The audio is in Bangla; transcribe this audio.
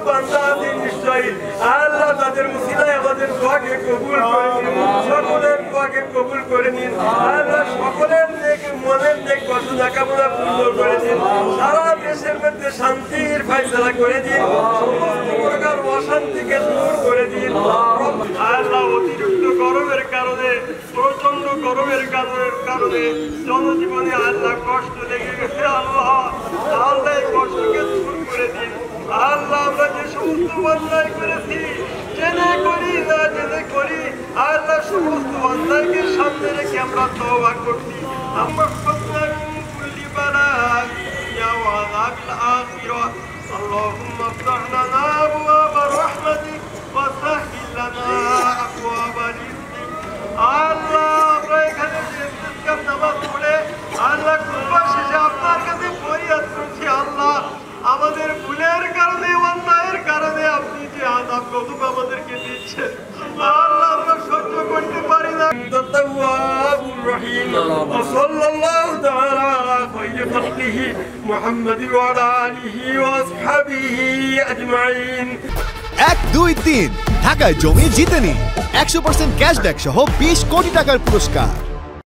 বান্দা আছে নিশ্চয়ই আল্লাহ তাদের উসিলায় আমাদের দোয়াকে কবুল করে নিন, সকলের দোয়াকে কবুল করে নিন আল্লাহ, সকলের মনের নেক বাসনা কামনা পূর্ণ করে দিন, সারা দেশের মধ্যে শান্তির ফয়সালা করে দিন, সমস্ত প্রকার অশান্তিকে দূর করে দিন আল্লাহ। অতিরিক্ত গরমের কারণে, প্রচন্ড গরমের কারণে জনজীবনে আল্লাহ কষ্ট লেগে গেছে আল্লাহ, আল্লাহ এই কষ্টকে দূর করে দিন আল্লাহ। আমরা যে সমস্ত অন্যায় করেছি, জেনে করি না জেনে করি আল্লাহ, সমস্ত অন্যায়কে সামনে রেখে আমরা তওবা করছি। আমরা কুল্লি বালাইয়া ওয়া আযাবিল আখিরা আল্লাহুম্মা ইফতাহ লানা আবওয়াবা রাহমাতিক ওয়া সাহহিল লানা আবওয়াবা রিজকিক। আল্লাহ আমরা এখানে যে ইসতিসকার নামাজ পড়ে আল্লাহ কুরবান শেষে আপনার কাছে ফরিয়াদ করছি আল্লাহ, আমাদের ভুলের কারণে, অন্যায়ের কারণে আপনি যে আযাব গজব আমাদেরকে দিচ্ছেন আল্লাহ আমরা সহ্য করতে পারি না। তাওয়াবুর রহিম সাল্লাল্লাহু তাআলা আলা খায়রি খালকিহি মুহাম্মাদ ওয়া আলা আলিহি ওয়া আসহাবিহি আজমাইন। 1 2 3 ঢাকায় জমি জিতে নিন 100% ক্যাশব্যাক সহ 20 কোটি টাকার পুরস্কার।